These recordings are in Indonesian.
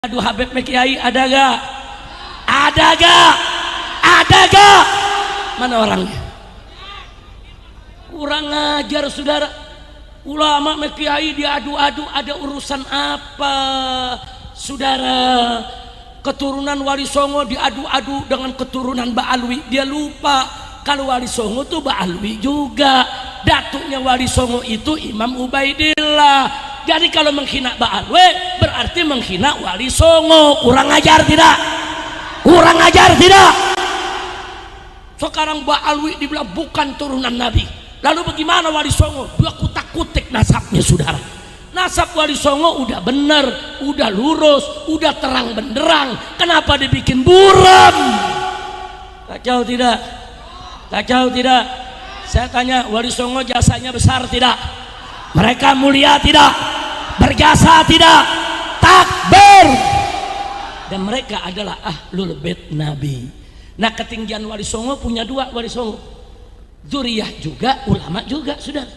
Aduh, Habib Kiai ada gak? Ada gak? Ada gak? Mana orangnya? Kurang ngajar saudara. Ulama Kiai diadu-adu, ada urusan apa saudara? Keturunan Wali Songo diadu-adu dengan keturunan Ba'alwi. Dia lupa kalau Wali Songo tuh Ba'alwi juga. Datuknya Wali Songo itu Imam Ubaidillah. Jadi kalau menghina Ba'alwi berarti menghina Wali Songo. Kurang ajar tidak? Kurang ajar tidak? Sekarang Ba'alwi dibilang bukan turunan Nabi. Lalu bagaimana Wali Songo? Dia kutak-kutik nasabnya saudara. Nasab Wali Songo udah bener, udah lurus, udah terang benderang. Kenapa dibikin buram? Kacau tidak? Kacau tidak? Saya tanya, Wali Songo jasanya besar tidak? Mereka mulia tidak? Berjasa tidak? Takbir! Dan mereka adalah ahlul bait Nabi. Nah, ketinggian Wali Songo punya dua Wali Songo. Dzuriyah juga, ulama juga, saudara.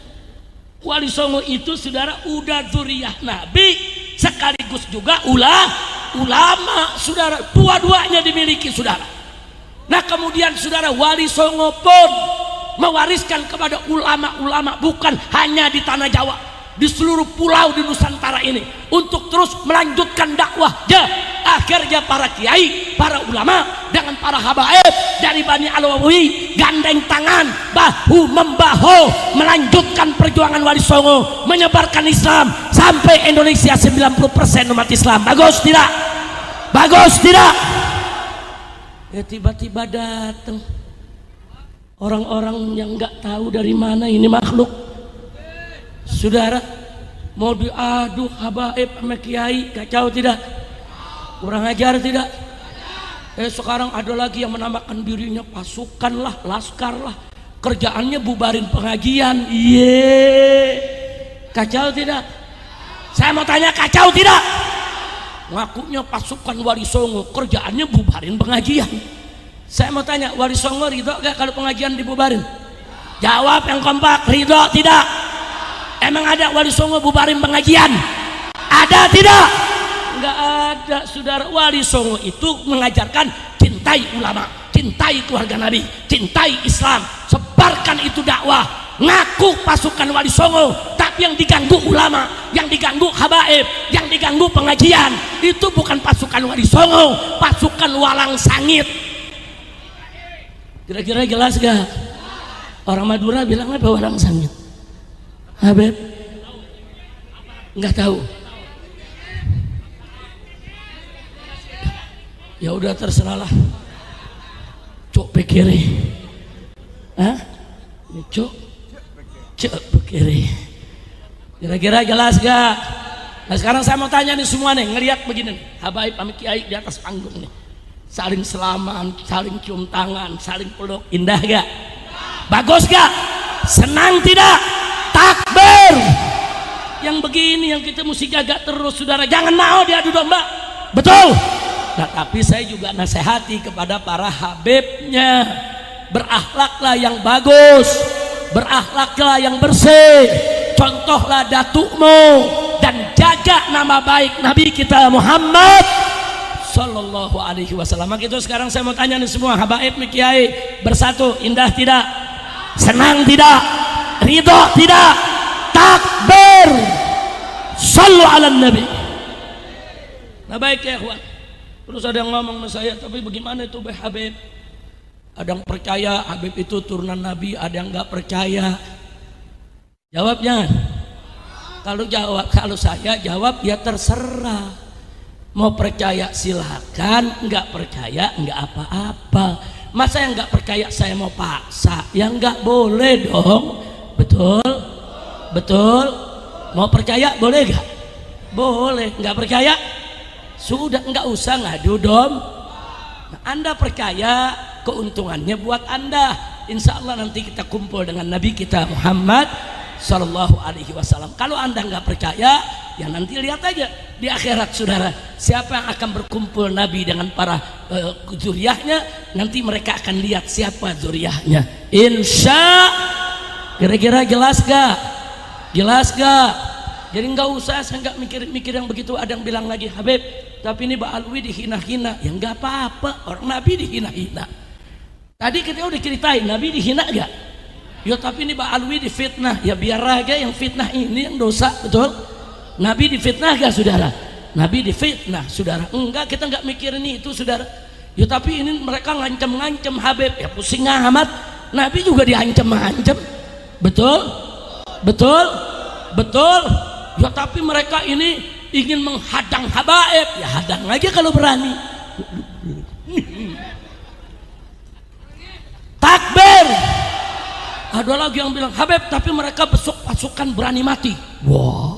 Wali Songo itu saudara udah dzuriyah Nabi sekaligus juga ulama, saudara. Dua-duanya dimiliki saudara. Nah, kemudian saudara Wali Songo pun mewariskan kepada ulama-ulama bukan hanya di tanah Jawa, di seluruh pulau di Nusantara ini untuk terus melanjutkan dakwahnya. Akhirnya para kiai, para ulama dengan para habaib dari Bani Alawi gandeng tangan bahu membahu melanjutkan perjuangan Wali Songo menyebarkan Islam sampai Indonesia 90% umat Islam. Bagus tidak? Bagus tidak? Ya tiba-tiba datang orang-orang yang nggak tahu dari mana ini makhluk saudara, mau diadu habaib sama kiai. Kacau tidak? Kurang ajar tidak? Sekarang ada lagi yang menamakan dirinya pasukan lah, laskar lah, kerjaannya bubarin pengajian. Kacau tidak? Saya mau tanya, kacau tidak? Ngakunya pasukan Wali Songo, kerjaannya bubarin pengajian. Saya mau tanya, Wali Songo ridho gak kalau pengajian dibubarin? Jawab yang kompak, ridho tidak? Emang ada Wali Songo bubarin pengajian? Ada tidak? Enggak ada saudara. Wali Songo itu mengajarkan cintai ulama, cintai keluarga Nabi, cintai Islam, sebarkan itu dakwah. Ngaku pasukan Wali Songo, tapi yang diganggu ulama, yang diganggu habaib, yang diganggu pengajian itu bukan pasukan Wali Songo, pasukan walang sangit. Kira-kira jelas gak? Orang Madura bilang apa walang sangit? Habib nggak tahu. Ya udah terserahlah. Cok pikiri. Hah? Cok pikiri. Kira-kira jelas gak? Nah, sekarang saya mau tanya nih semua nih, ngelihat begini nih, habaib sama kiai di atas panggung nih, saling salaman, saling cium tangan, saling peluk, indah gak? Bagus gak? Senang tidak? Takbir! Yang begini yang kita mesti jaga terus saudara, jangan mau diadu domba. Betul? Nah, tapi saya juga nasihati kepada para habibnya, berakhlaklah yang bagus, berakhlaklah yang bersih, contohlah datukmu, dan jaga nama baik Nabi kita Muhammad Sallallahu Alaihi Wasallam. Maka itu sekarang saya mau tanya nih semua habaib kiai bersatu, indah tidak? Senang tidak? Ridho tidak? Takbir! Sallu ala Nabi. Nah baik ya ikhwan. Terus ada yang ngomong sama saya, tapi bagaimana itu Habib? Ada yang percaya Habib itu turunan Nabi, ada yang nggak percaya. Jawabnya, kalau saya jawab ya terserah. Mau percaya silakan, nggak percaya nggak apa-apa. Masa yang nggak percaya saya mau paksa? Ya nggak boleh dong. Betul, betul. Mau percaya boleh nggak? Boleh. Nggak percaya? Sudah nggak usah ngadu dom. Nah, Anda percaya, keuntungannya buat Anda. Insya Allah nanti kita kumpul dengan Nabi kita Muhammad Sallallahu Alaihi Wasallam. Kalau Anda nggak percaya, ya nanti lihat aja di akhirat saudara, siapa yang akan berkumpul Nabi dengan para zuriyahnya. Nanti mereka akan lihat siapa zuriyahnya. Insya. Kira-kira jelas gak? Jelas gak? Jadi nggak usah, saya nggak mikir yang begitu. Ada yang bilang lagi, Habib tapi ini Mbak Alwi dihina-hina. Ya nggak apa-apa, orang Nabi dihina-hina. Tadi kita udah ceritain Nabi dihina gak? Ya tapi ini Mbak Alwi difitnah. Ya biar aja yang fitnah ini yang dosa, betul? Nabi difitnah gak saudara? Nabi difitnah saudara? Enggak, kita nggak mikirin itu saudara. Ya tapi ini mereka ngancem-ngancem Habib. Ya pusing amat. Nabi juga diancem-ancem. Betul? Betul? Betul? Ya tapi mereka ini ingin menghadang Habaib. Ya hadang aja kalau berani. Takbir. Ada lagi yang bilang Habib tapi mereka besok pasukan berani mati. Wah.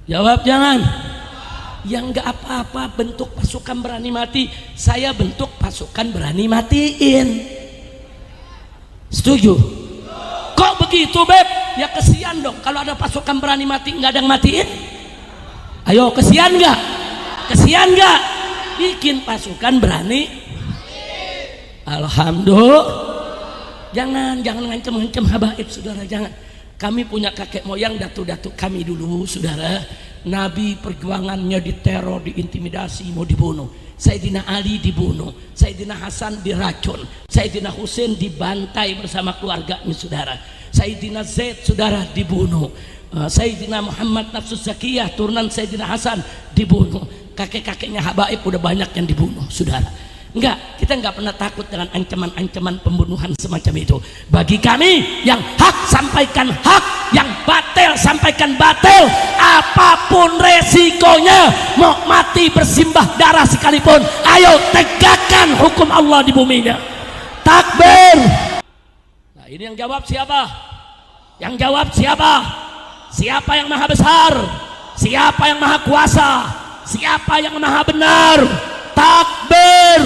Jawab jangan. Yang enggak apa-apa bentuk pasukan berani mati. Saya bentuk pasukan berani matiin. Setuju? Kok begitu Beb? Ya kesian dong kalau ada pasukan berani mati nggak ada yang matiin. Ayo kesian nggak? Kesian nggak? Bikin pasukan berani. Alhamdulillah. Jangan ngancem-ngancem Habaib saudara, jangan. Kami punya kakek moyang datu-datu kami dulu saudara. Nabi perjuangannya diteror, diintimidasi, mau dibunuh. Sayyidina Ali dibunuh, Sayyidina Hasan diracun, Sayyidina Husain dibantai bersama keluarganya saudara. Sayyidina Zaid saudara dibunuh, Sayyidina Muhammad Nafsus Zakiyah turunan Sayyidina Hasan dibunuh. Kakek-kakeknya Habaib udah banyak yang dibunuh saudara. Enggak, kita enggak pernah takut dengan ancaman-ancaman pembunuhan semacam itu. Bagi kami yang hak sampaikan hak, yang batil sampaikan batil, apapun resikonya, mau mati bersimbah darah sekalipun, ayo tegakkan hukum Allah di buminya. Takbir. Nah ini yang jawab siapa? Yang jawab siapa? Siapa yang maha besar? Siapa yang maha kuasa? Siapa yang maha benar? Takbir.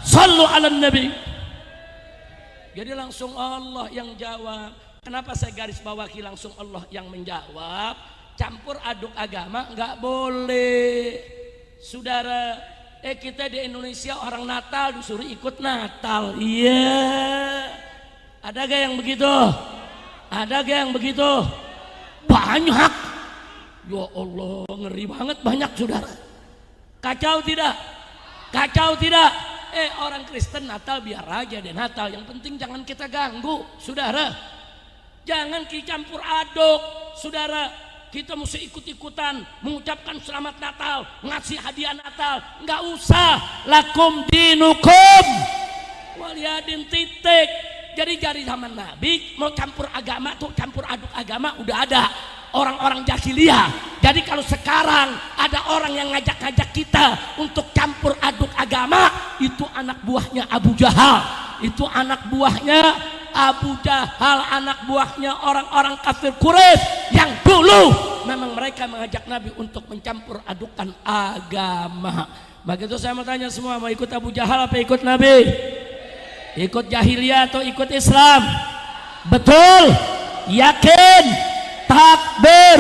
Sallu ala nabi. Jadi langsung Allah yang jawab. Kenapa saya garis bawahi langsung Allah yang menjawab? Campur aduk agama nggak boleh saudara. Kita di Indonesia orang Natal disuruh ikut Natal. Iya. Ada gak yang begitu? Ada gak yang begitu? Banyak. Ya Allah, ngeri banget banyak saudara. Kacau tidak? Kacau tidak? Orang Kristen Natal biar aja deh Natal. Yang penting jangan kita ganggu, saudara. Jangan campur aduk, saudara. Kita mesti ikut-ikutan mengucapkan selamat Natal, ngasih hadiah Natal. Nggak usah. Lakum dinukum waliyadin titik. Jadi dari zaman Nabi mau campur agama tuh campur aduk agama udah ada. Orang-orang jahiliyah. Jadi kalau sekarang ada orang yang ngajak-ngajak kita untuk campur aduk agama, itu anak buahnya Abu Jahal. Itu anak buahnya Abu Jahal, anak buahnya orang-orang kafir Quraisy yang dulu memang mereka mengajak Nabi untuk mencampur adukan agama. Begitu saya mau tanya semua, mau ikut Abu Jahal apa ikut Nabi? Ikut jahiliyah atau ikut Islam? Betul? Yakin? Takbir.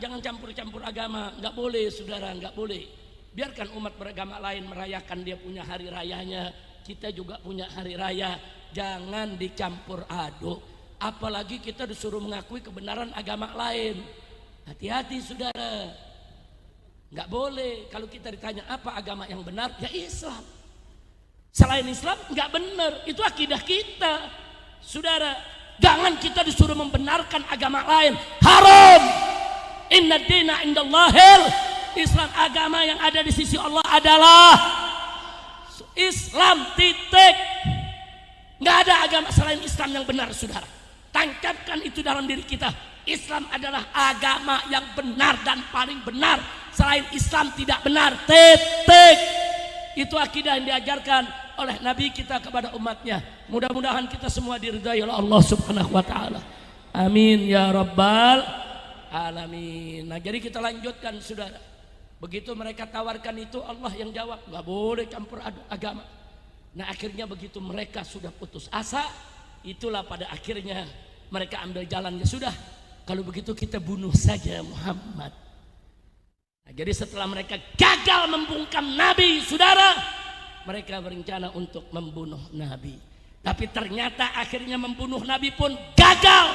Jangan campur-campur agama, nggak boleh saudara, nggak boleh. Biarkan umat beragama lain merayakan dia punya hari rayanya, kita juga punya hari raya. Jangan dicampur aduk. Apalagi kita disuruh mengakui kebenaran agama lain. Hati-hati saudara. Nggak boleh. Kalau kita ditanya apa agama yang benar, ya Islam. Selain Islam nggak benar. Itu akidah kita, saudara. Jangan kita disuruh membenarkan agama lain. Haram. Inna dina indallahil Islam. Agama yang ada di sisi Allah adalah Islam, titik. Nggak ada agama selain Islam yang benar saudara. Tancapkan itu dalam diri kita. Islam adalah agama yang benar dan paling benar. Selain Islam tidak benar, titik. Itu akidah yang diajarkan oleh Nabi kita kepada umatnya. Mudah-mudahan kita semua diridhai oleh Allah Subhanahu wa taala. Amin ya rabbal alamin. Nah, jadi kita lanjutkan saudara. Begitu mereka tawarkan itu, Allah yang jawab, nggak boleh campur aduk agama. Nah, akhirnya begitu mereka sudah putus asa, itulah pada akhirnya mereka ambil jalannya, sudah, kalau begitu kita bunuh saja Muhammad. Nah, jadi setelah mereka gagal membungkam Nabi, saudara, mereka berencana untuk membunuh Nabi. Tapi ternyata akhirnya membunuh Nabi pun gagal.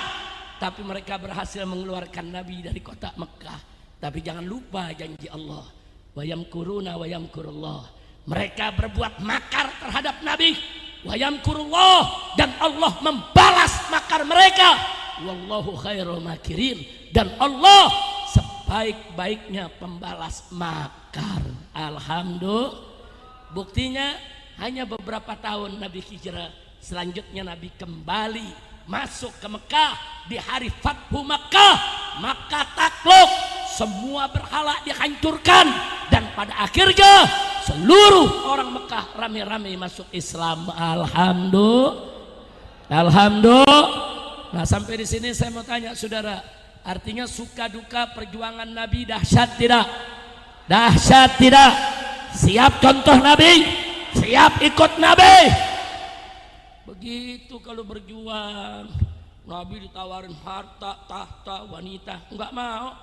tapi mereka berhasil mengeluarkan Nabi dari kota Mekah. Tapi jangan lupa janji Allah, wa yamkuruna wa yamkurullah. Mereka berbuat makar terhadap Nabi, wa yamkurullah, dan Allah membalas makar mereka. Wallahu khairul makirin, dan Allah sebaik-baiknya pembalas makar. Alhamdulillah. Buktinya hanya beberapa tahun Nabi hijrah, selanjutnya Nabi kembali masuk ke Mekah di hari Fathu Mekah. Maka takluk, semua berhala dihancurkan, dan pada akhirnya seluruh orang Mekah rame-rame masuk Islam. Alhamdulillah. Nah, sampai di sini saya mau tanya saudara, artinya suka duka perjuangan Nabi dahsyat tidak? Dahsyat tidak? Siap contoh Nabi? Siap ikut Nabi? Begitu kalau berjuang, Nabi ditawarin harta, tahta, wanita, enggak mau.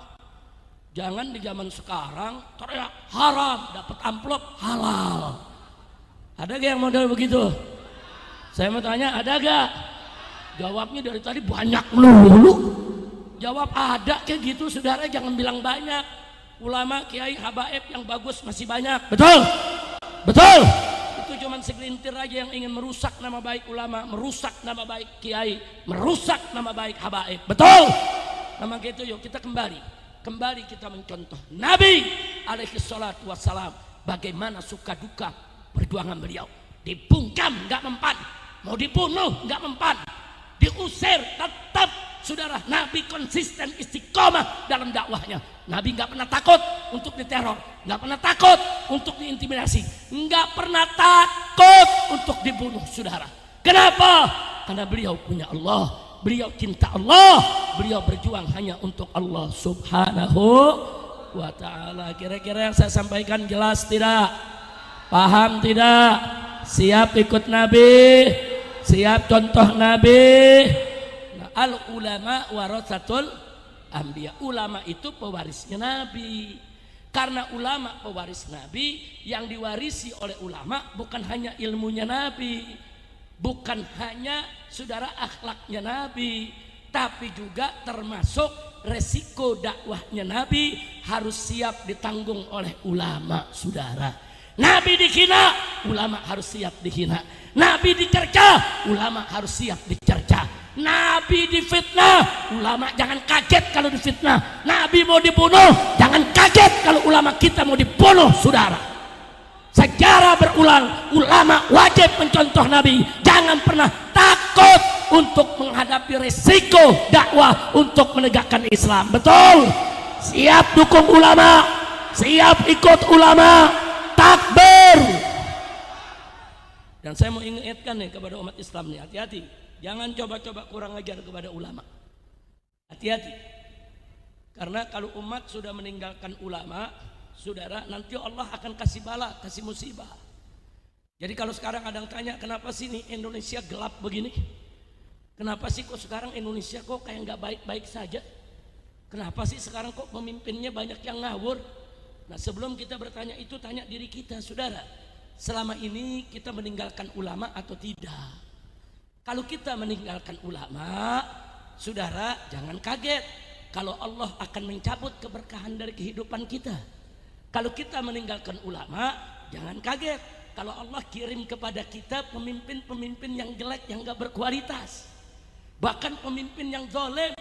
Jangan di zaman sekarang teriak haram, dapat amplop halal. Ada gak yang model begitu? Saya mau tanya, ada gak? Jawabnya dari tadi banyak melulu. Jawab ada kayak gitu, saudara, jangan bilang banyak. Ulama, kiai, habaib yang bagus masih banyak. Betul? Betul? Itu cuma segelintir aja yang ingin merusak nama baik ulama, merusak nama baik kiai, merusak nama baik habaib. Betul? Nama gitu, yuk kita kembali kita mencontoh Nabi alaihi salatu wassalam, bagaimana suka duka perjuangan beliau. Dibungkam nggak mempan, mau dibunuh nggak mempan, diusir tetap. Saudara, Nabi konsisten istiqomah dalam dakwahnya. Nabi nggak pernah takut untuk diteror, nggak pernah takut untuk diintimidasi, nggak pernah takut untuk dibunuh. Saudara, kenapa? Karena beliau punya Allah, beliau cinta Allah, beliau berjuang hanya untuk Allah subhanahu wa ta'ala. Kira-kira yang saya sampaikan jelas tidak? Paham tidak? Siap ikut Nabi? Siap contoh Nabi? Al ulama warasatul anbiya. Ulama itu pewarisnya Nabi. Karena ulama pewaris Nabi, yang diwarisi oleh ulama bukan hanya ilmunya Nabi, bukan hanya saudara akhlaknya Nabi, tapi juga termasuk resiko dakwahnya Nabi harus siap ditanggung oleh ulama. Saudara, Nabi dihina, ulama harus siap dihina. Nabi dicerca, ulama harus siap dicerca. Nabi difitnah, ulama jangan kaget kalau difitnah. Nabi mau dibunuh, jangan kaget kalau ulama kita mau dibunuh. Saudara, sejarah berulang, ulama wajib mencontoh Nabi. Jangan pernah takut untuk menghadapi resiko dakwah untuk menegakkan Islam. Betul? Siap dukung ulama, siap ikut ulama. Takbir. Dan saya mau ingatkan nih kepada umat Islam nih, hati-hati. Jangan coba-coba kurang ajar kepada ulama. Hati-hati. Karena kalau umat sudah meninggalkan ulama, saudara, nanti Allah akan kasih bala, kasih musibah. Jadi kalau sekarang ada yang tanya, kenapa sih nih Indonesia gelap begini? Kenapa sih kok sekarang Indonesia kok kayak nggak baik-baik saja? Kenapa sih sekarang kok pemimpinnya banyak yang ngawur? Nah, sebelum kita bertanya itu, tanya diri kita, saudara. Selama ini kita meninggalkan ulama atau tidak? Kalau kita meninggalkan ulama, saudara, jangan kaget kalau Allah akan mencabut keberkahan dari kehidupan kita. Kalau kita meninggalkan ulama, jangan kaget kalau Allah kirim kepada kita pemimpin-pemimpin yang jelek, yang gak berkualitas. Bahkan pemimpin yang zalim,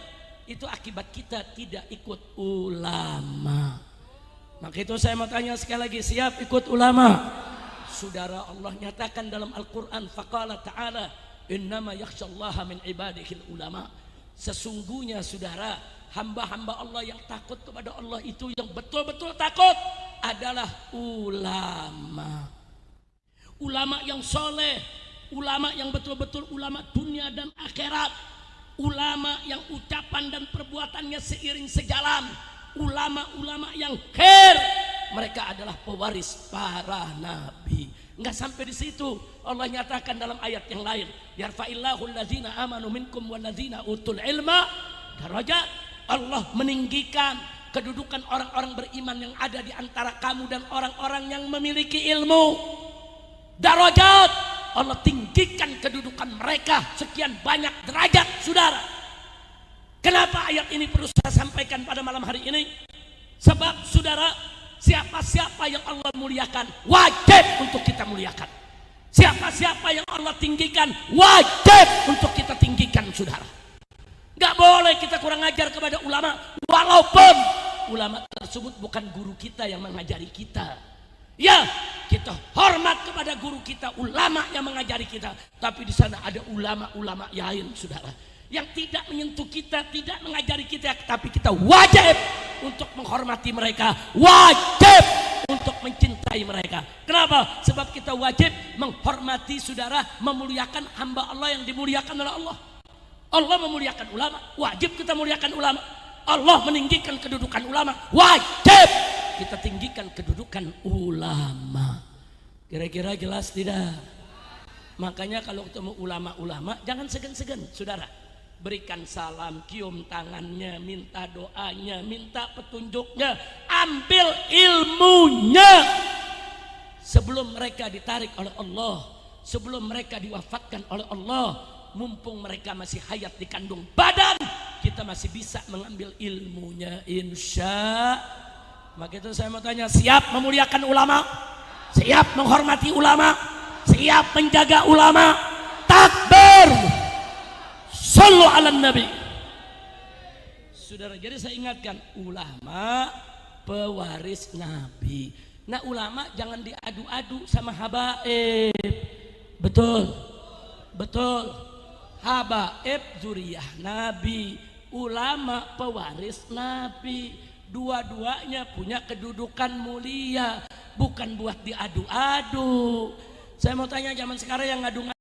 itu akibat kita tidak ikut ulama. Maka itu saya mau tanya sekali lagi, siap ikut ulama? Saudara, Allah nyatakan dalam Al-Quran, faqala ta'ala, innama yakhshallaha min ibadihil ulama. Sesungguhnya saudara, hamba-hamba Allah yang takut kepada Allah itu, yang betul-betul takut, adalah ulama. Ulama yang soleh, ulama yang betul-betul ulama dunia dan akhirat, ulama yang ucapan dan perbuatannya seiring sejalan, ulama-ulama yang khair. Mereka adalah pewaris para nabi. Enggak sampai di situ, Allah nyatakan dalam ayat yang lain, yarfa'illahu allazina amanu minkum wallazina utul ilma darajat. Allah meninggikan kedudukan orang-orang beriman yang ada di antara kamu dan orang-orang yang memiliki ilmu. Darajat, Allah tinggikan kedudukan mereka sekian banyak derajat, saudara. Kenapa ayat ini perlu saya sampaikan pada malam hari ini? Sebab saudara, siapa-siapa yang Allah muliakan wajib untuk kita muliakan. Siapa-siapa yang Allah tinggikan wajib untuk kita tinggikan, saudara. Gak boleh kita kurang ajar kepada ulama, walaupun ulama tersebut bukan guru kita yang mengajari kita. Ya, kita hormat kepada guru kita, ulama yang mengajari kita. Tapi di sana ada ulama-ulama lain, saudara, yang tidak menyentuh kita, tidak mengajari kita, tapi kita wajib untuk menghormati mereka, wajib untuk mencintai mereka. Kenapa? Sebab kita wajib menghormati, saudara, memuliakan hamba Allah yang dimuliakan oleh Allah. Allah memuliakan ulama, wajib kita muliakan ulama. Allah meninggikan kedudukan ulama, wajib kita tinggikan kedudukan ulama. Kira-kira jelas tidak? Makanya kalau ketemu ulama-ulama jangan segan-segan, saudara. Berikan salam, cium tangannya, minta doanya, minta petunjuknya, ambil ilmunya. Sebelum mereka ditarik oleh Allah, sebelum mereka diwafatkan oleh Allah, mumpung mereka masih hayat di kandung badan, kita masih bisa mengambil ilmunya, insya. Maka itu saya mau tanya, siap memuliakan ulama? Siap menghormati ulama? Siap menjaga ulama? Takbir! Sallu ala nabi. Saudara, jadi saya ingatkan, ulama pewaris nabi. Nah, ulama jangan diadu-adu sama habaib. Betul? Betul. Habaib zuriyah nabi, ulama pewaris nabi. Dua-duanya punya kedudukan mulia, bukan buat diadu-adu. Saya mau tanya, zaman sekarang yang ngadu-ngadu